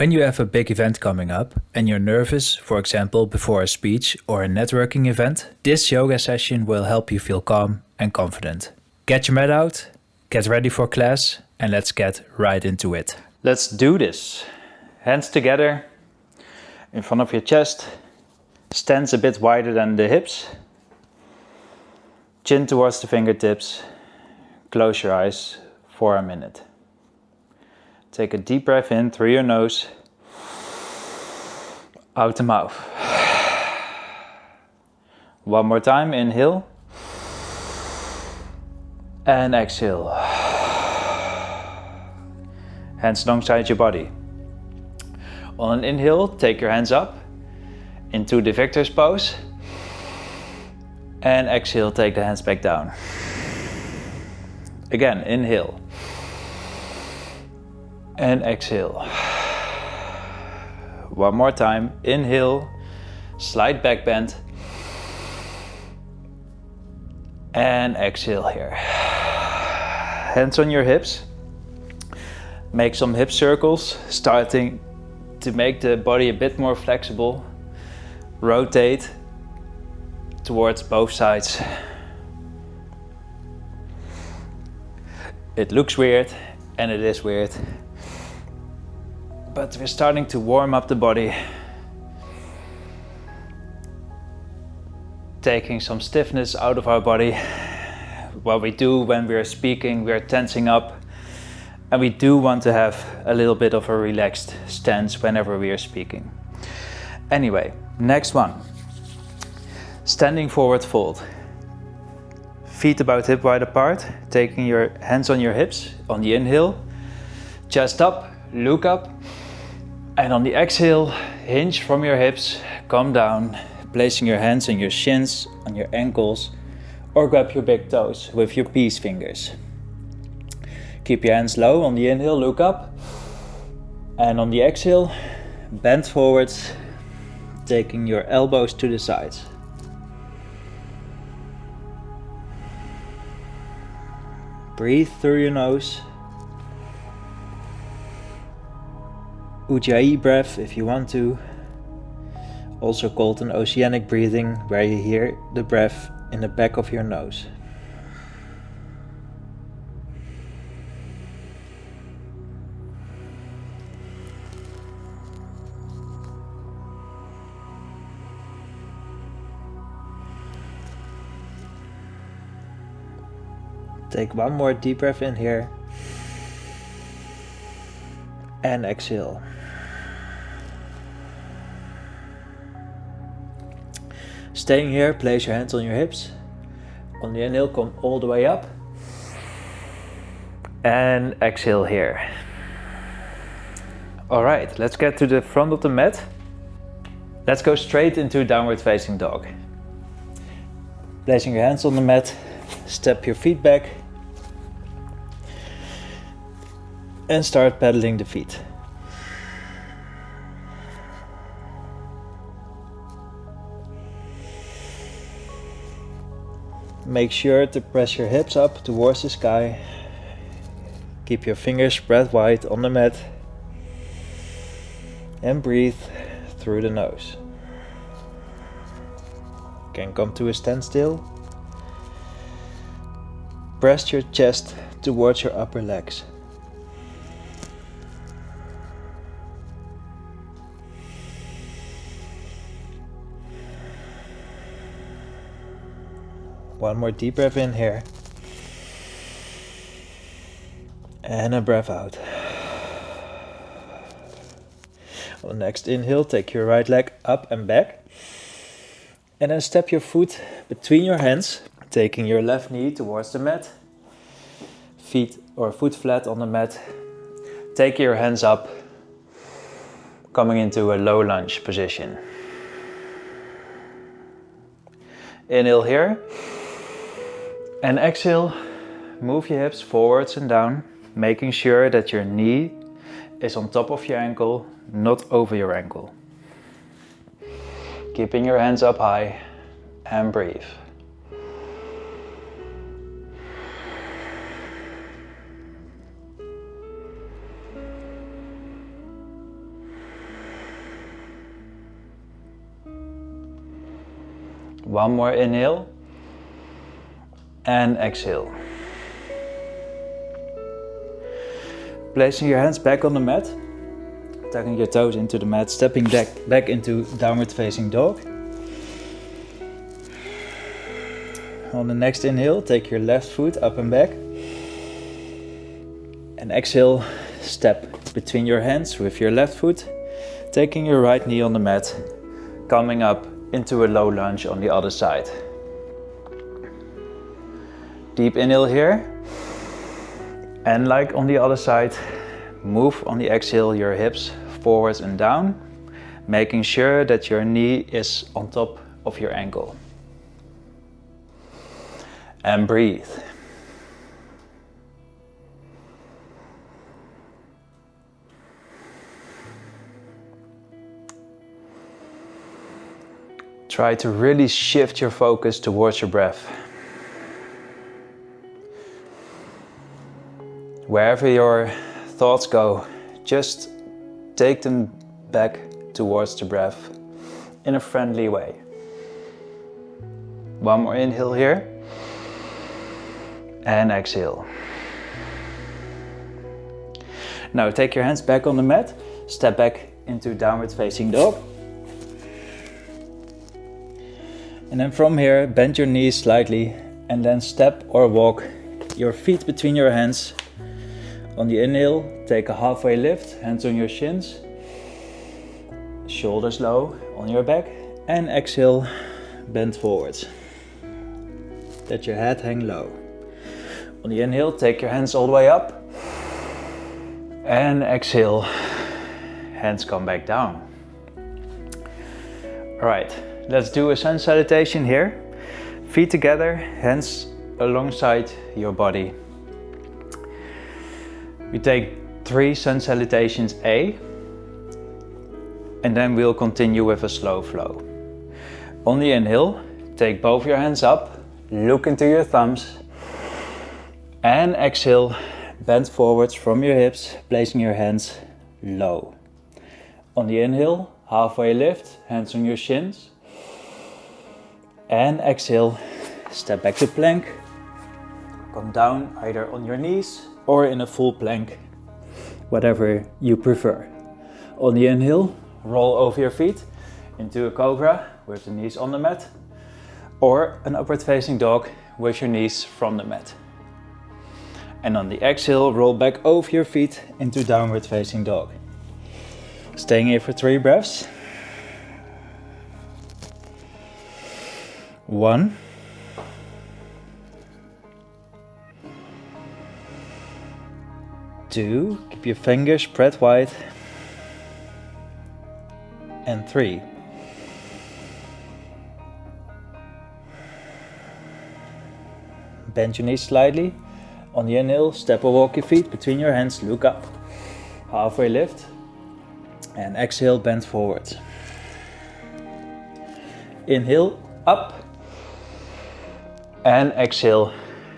When you have a big event coming up and you're nervous, for example, before a speech or a networking event, this yoga session will help you feel calm and confident. Get your mat out, get ready for class, and let's get right into it. Let's do this. Hands together in front of your chest, stance a bit wider than the hips, chin towards the fingertips, close your eyes for a minute. Take a deep breath in through your nose, out the mouth. One more time, inhale and exhale. Hands alongside your body. On an inhale, take your hands up into the victor's pose. And exhale, take the hands back down. Again, inhale. And exhale. One more time, inhale, slight back bend. And exhale here. Hands on your hips. Make some hip circles, starting to make the body a bit more flexible. Rotate towards both sides. It looks weird, and it is weird. But we're starting to warm up the body. Taking some stiffness out of our body. What we do when we're speaking, we're tensing up. And we do want to have a little bit of a relaxed stance whenever we are speaking. Anyway, next one. Standing forward fold. Feet about hip wide apart. Taking your hands on your hips on the inhale. Chest up, look up. And on the exhale, hinge from your hips, come down, placing your hands on your shins, on your ankles, or grab your big toes with your peace fingers. Keep your hands low on the inhale, look up. And on the exhale, bend forwards, taking your elbows to the sides. Breathe through your nose. Ujjayi breath if you want to, also called an oceanic breathing, where you hear the breath in the back of your nose. Take one more deep breath in here and exhale. Staying here, place your hands on your hips. On the inhale, come all the way up. And exhale here. Alright, let's get to the front of the mat. Let's go straight into downward facing dog. Placing your hands on the mat, step your feet back. And start pedaling the feet. Make sure to press your hips up towards the sky. Keep your fingers spread wide on the mat. And breathe through the nose. Can come to a standstill. Press your chest towards your upper legs. One more deep breath in here. And a breath out. On the next inhale, take your right leg up and back. And then step your foot between your hands, taking your left knee towards the mat. Feet or foot flat on the mat. Take your hands up, coming into a low lunge position. Inhale here. And exhale, move your hips forwards and down, making sure that your knee is on top of your ankle, not over your ankle. Keeping your hands up high and breathe. One more inhale. And exhale. Placing your hands back on the mat. Tucking your toes into the mat. Stepping back into downward facing dog. On the next inhale, take your left foot up and back. And exhale, step between your hands with your left foot. Taking your right knee on the mat. Coming up into a low lunge on the other side. Deep inhale here. And like on the other side, move on the exhale your hips forwards and down. Making sure that your knee is on top of your ankle. And breathe. Try to really shift your focus towards your breath. Wherever your thoughts go, just take them back towards the breath in a friendly way. One more inhale here. And exhale. Now take your hands back on the mat. Step back into downward facing dog. And then from here, bend your knees slightly and then step or walk your feet between your hands. On the inhale, take a halfway lift, hands on your shins. Shoulders low on your back. And exhale, bend forwards. Let your head hang low. On the inhale, take your hands all the way up. And exhale, hands come back down. Alright, let's do a sun salutation here. Feet together, hands alongside your body. We take 3 sun salutations A. And then we'll continue with a slow flow. On the inhale, take both your hands up, look into your thumbs. And exhale, bend forwards from your hips, placing your hands low. On the inhale, halfway lift, hands on your shins. And exhale, step back to plank. Come down either on your knees or in a full plank, whatever you prefer. On the inhale, roll over your feet into a cobra with the knees on the mat, or an upward facing dog with your knees from the mat. And on the exhale, roll back over your feet into downward facing dog. Staying here for 3 breaths. 1. 2. Keep your fingers spread wide. And 3. Bend your knees slightly. On the inhale, step or walk your feet between your hands, look up. Halfway lift. And exhale, bend forward. Inhale, up. And exhale,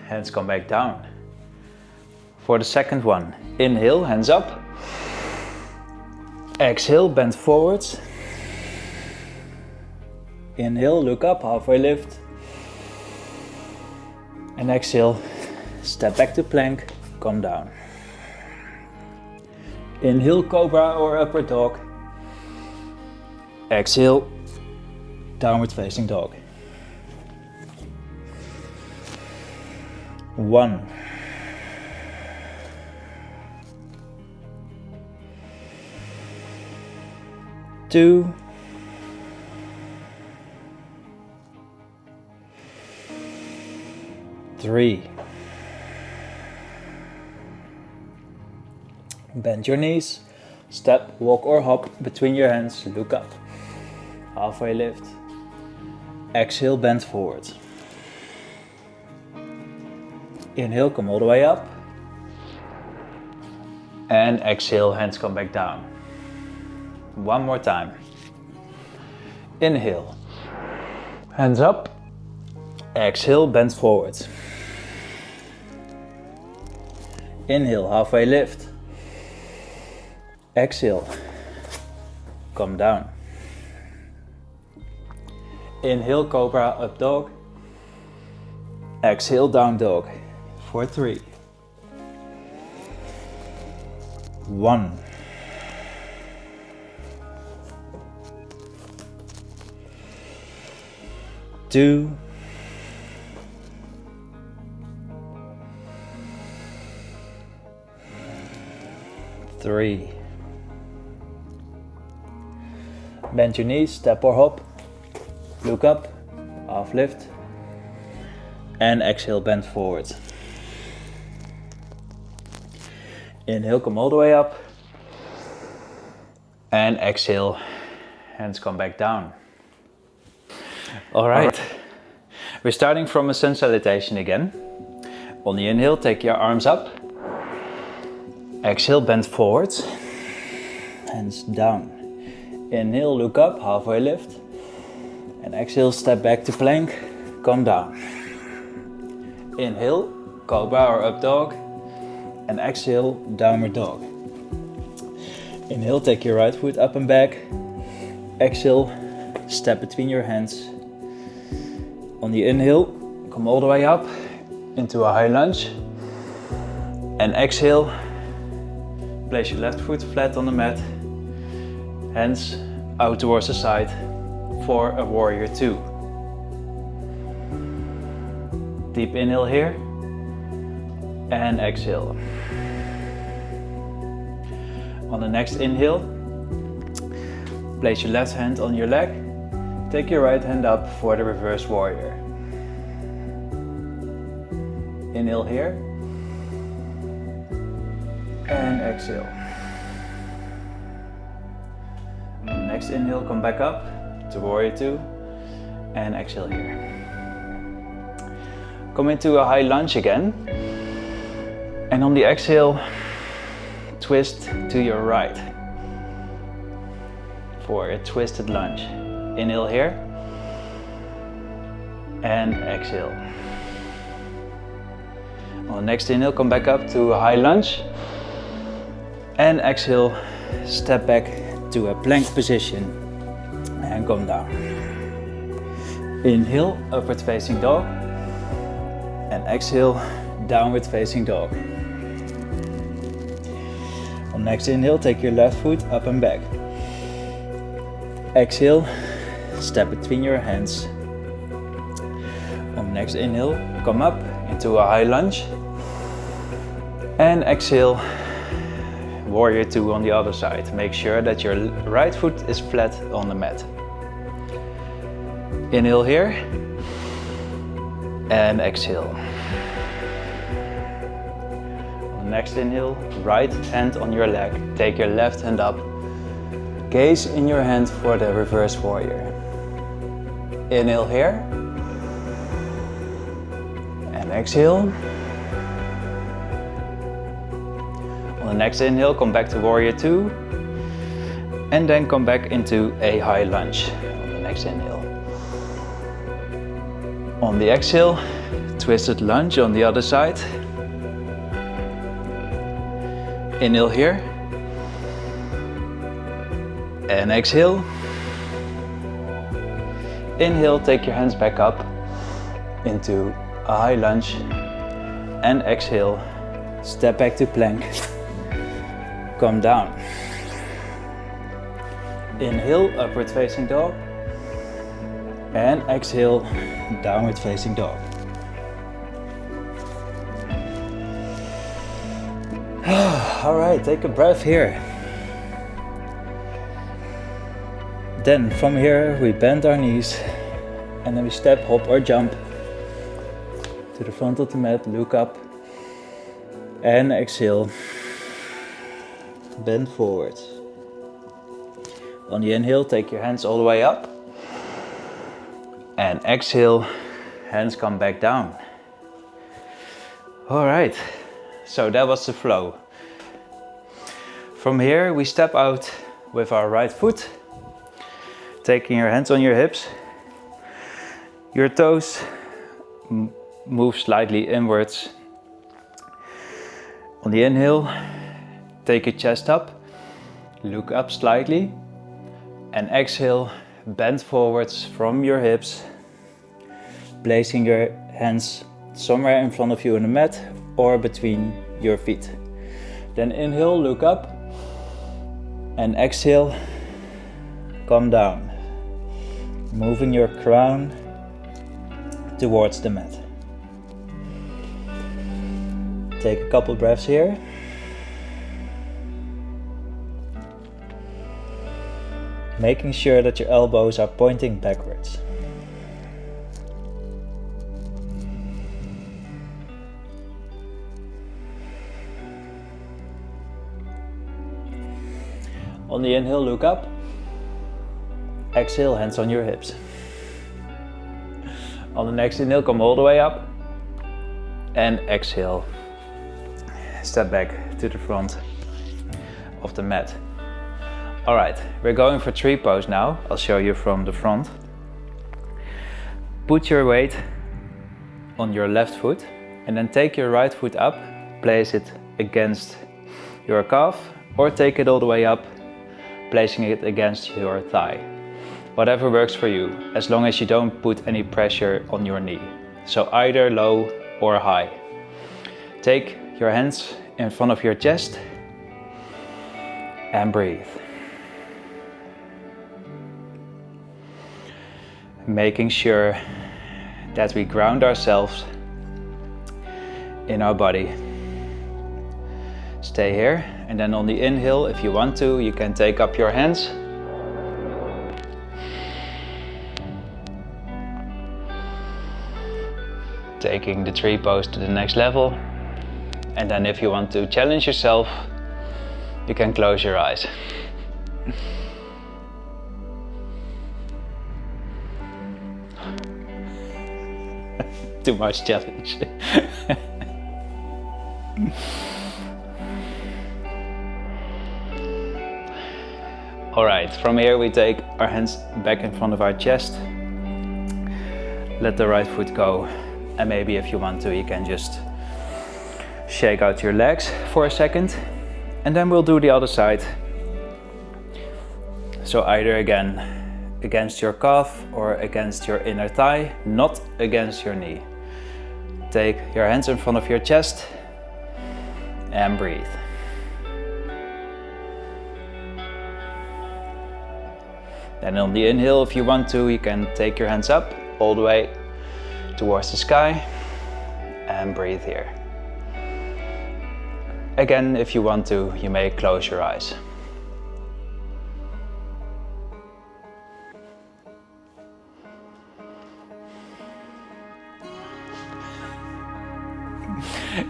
hands come back down. For the second one, inhale, hands up. Exhale, bend forwards. Inhale, look up, halfway lift. And exhale, step back to plank, come down. Inhale, cobra or upward dog. Exhale, downward facing dog. 1. 2. 3. Bend your knees, step, walk or hop between your hands, look up. Halfway lift. Exhale, bend forward. Inhale, come all the way up. And exhale, hands come back down. One more time. Inhale, hands up. Exhale, bend forward. Inhale, halfway lift. Exhale, come down. Inhale, cobra, up dog. Exhale, down dog. For 3. 1. 2. 3. Bend your knees, step or hop. Look up, half lift. And exhale, bend forward. Inhale, come all the way up. And exhale, hands come back down. Alright, we're starting from a sun salutation again. On the inhale, take your arms up. Exhale, bend forward. Hands down. Inhale, look up, halfway lift. And exhale, step back to plank, come down. Inhale, cobra or up dog. And exhale, downward dog. Inhale, take your right foot up and back. Exhale, step between your hands. On the inhale, come all the way up into a high lunge. And exhale, place your left foot flat on the mat. Hands out towards the side for a warrior 2. Deep inhale here. And exhale. On the next inhale, place your left hand on your leg. Take your right hand up for the reverse warrior. Inhale here. And exhale. On the next inhale, come back up to warrior 2. And exhale here. Come into a high lunge again. And on the exhale, twist to your right for a twisted lunge. Inhale here and exhale. On the next inhale, come back up to a high lunge and exhale, step back to a plank position and come down. Inhale, upward facing dog, and exhale, downward facing dog. On next inhale, take your left foot up and back. Exhale, step between your hands. On next inhale, come up into a high lunge. And exhale, warrior 2 on the other side. Make sure that your right foot is flat on the mat. Inhale here. And exhale. Next inhale, right hand on your leg. Take your left hand up. Gaze in your hand for the reverse warrior. Inhale here. And exhale. On the next inhale, come back to warrior 2. And then come back into a high lunge on the next inhale. On the exhale, twisted lunge on the other side. Inhale here. And exhale. Inhale, take your hands back up into a high lunge. And exhale, step back to plank. Come down. Inhale, upward facing dog. And exhale, downward facing dog. Alright, take a breath here. Then from here we bend our knees and then we step, hop or jump to the front of the mat, look up and exhale. Bend forward. On the inhale, take your hands all the way up. And exhale, hands come back down. Alright, so that was the flow. From here, we step out with our right foot, taking your hands on your hips. Your toes move slightly inwards. On the inhale, take your chest up, look up slightly, and exhale, bend forwards from your hips, placing your hands somewhere in front of you on the mat or between your feet. Then inhale, look up, and exhale, come down, moving your crown towards the mat. Take a couple breaths here. Making sure that your elbows are pointing backwards. On the inhale, look up. Exhale, hands on your hips. On the next inhale, come all the way up. And exhale, step back to the front of the mat. Alright, we're going for tree pose now. I'll show you from the front. Put your weight on your left foot and then take your right foot up, place it against your calf, or take it all the way up, placing it against your thigh. Whatever works for you, as long as you don't put any pressure on your knee. So either low or high. Take your hands in front of your chest and breathe. Making sure that we ground ourselves in our body. Stay here, and then on the inhale, if you want to, you can take up your hands. Taking the tree pose to the next level. And then if you want to challenge yourself, you can close your eyes. Too much challenge. Alright, from here we take our hands back in front of our chest. Let the right foot go. And maybe if you want to, you can just shake out your legs for a second. And then we'll do the other side. So either again against your calf or against your inner thigh, not against your knee. Take your hands in front of your chest and breathe. Then on the inhale, if you want to, you can take your hands up all the way towards the sky and breathe here. Again, if you want to, you may close your eyes.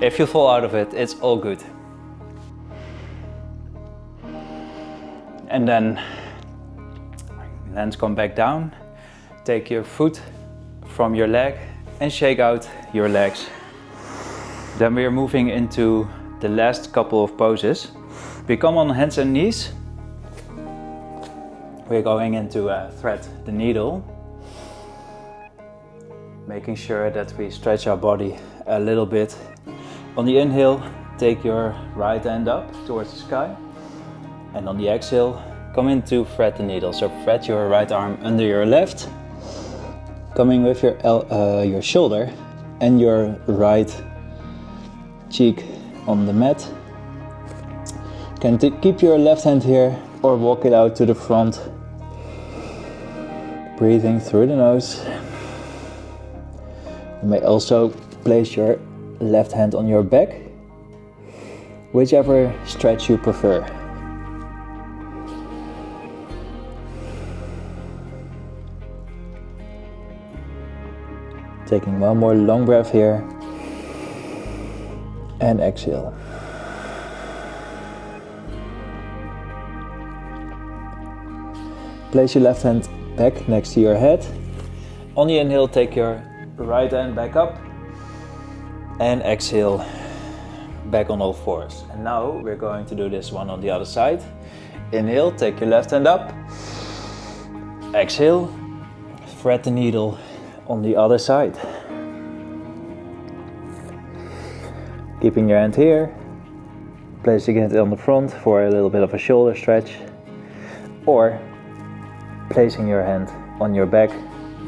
If you fall out of it, it's all good. And then hands come back down. Take your foot from your leg and shake out your legs. Then we are moving into the last couple of poses. We come on hands and knees. We're going into thread the needle. Making sure that we stretch our body a little bit. On the inhale, take your right hand up towards the sky. And on the exhale, come into thread the needle. So thread your right arm under your left, coming with your shoulder and your right cheek on the mat. You can keep your left hand here or walk it out to the front. Breathing through the nose. You may also place your left hand on your back, whichever stretch you prefer. Taking one more long breath here and exhale. Place your left hand back next to your head. On the inhale, take your right hand back up and exhale back on all fours. And now we're going to do this one on the other side. Inhale, take your left hand up. Exhale, thread the needle on the other side. Keeping your hand here, placing it on the front for a little bit of a shoulder stretch, or placing your hand on your back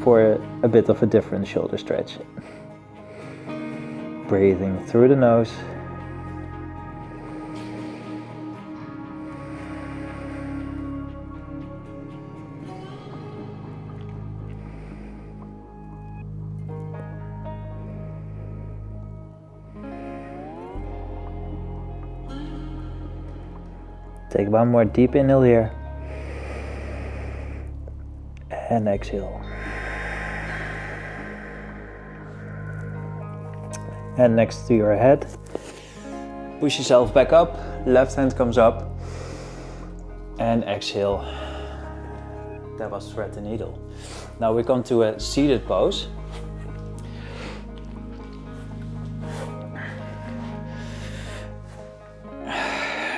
for a bit of a different shoulder stretch. Breathing through the nose. Take one more deep inhale here. And exhale. Hand next to your head. Push yourself back up. Left hand comes up. And exhale. That was thread the needle. Now we come to a seated pose.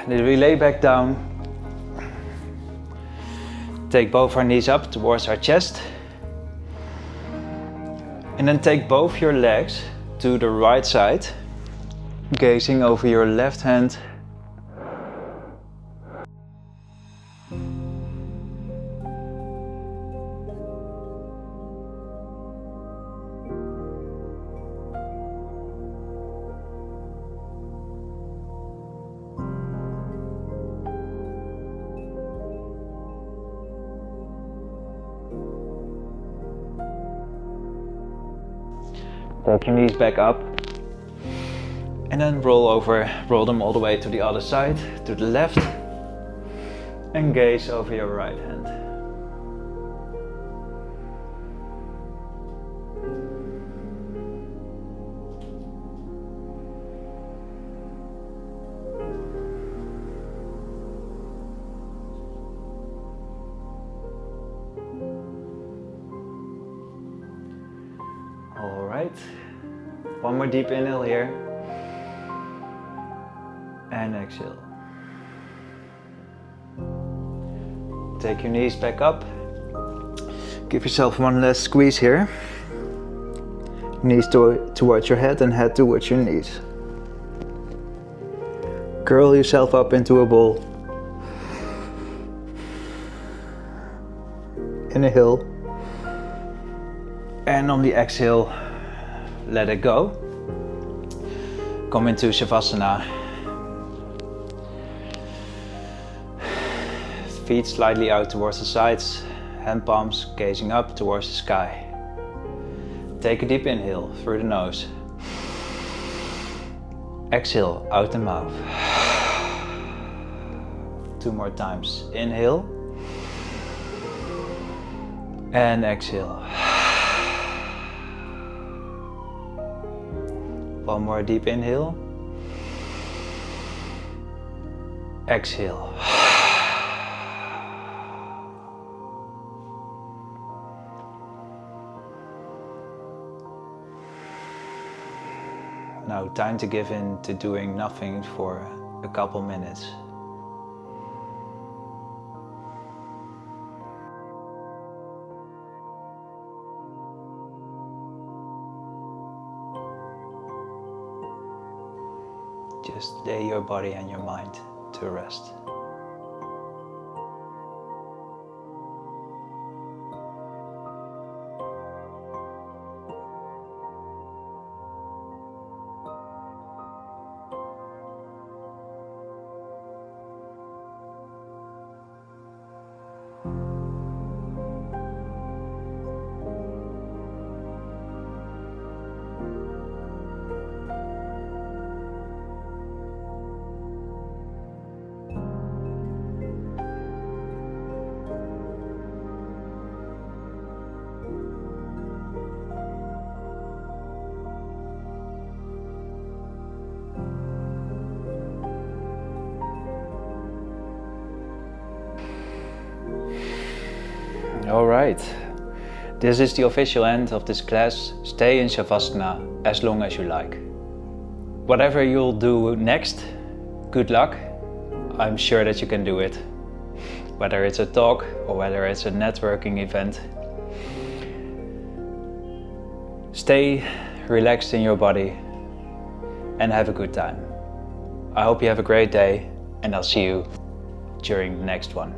Then we lay back down. Take both our knees up towards our chest. And then take both your legs to the right side, gazing over your left hand. Take your knees back up and then roll them all the way to the other side, to the left, and gaze over your right hand. All right. One more deep inhale here. And exhale. Take your knees back up. Give yourself one last squeeze here. Knees towards your head and head towards your knees. Curl yourself up into a ball. Inhale. And on the exhale, let it go. Come into Shavasana. Feet slightly out towards the sides, hand palms gazing up towards the sky. Take a deep inhale through the nose. Exhale out the mouth. 2 more times. Inhale. And exhale. One more deep inhale. Exhale. Now time to give in to doing nothing for a couple minutes. Just lay your body and your mind to rest. Alright, this is the official end of this class. Stay in Shavasana as long as you like. Whatever you'll do next, good luck. I'm sure that you can do it. Whether it's a talk or whether it's a networking event. Stay relaxed in your body and have a good time. I hope you have a great day and I'll see you during the next one.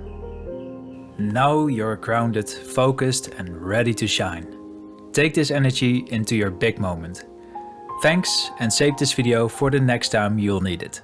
Now you're grounded, focused, and ready to shine. Take this energy into your big moment. Thanks, and save this video for the next time you'll need it.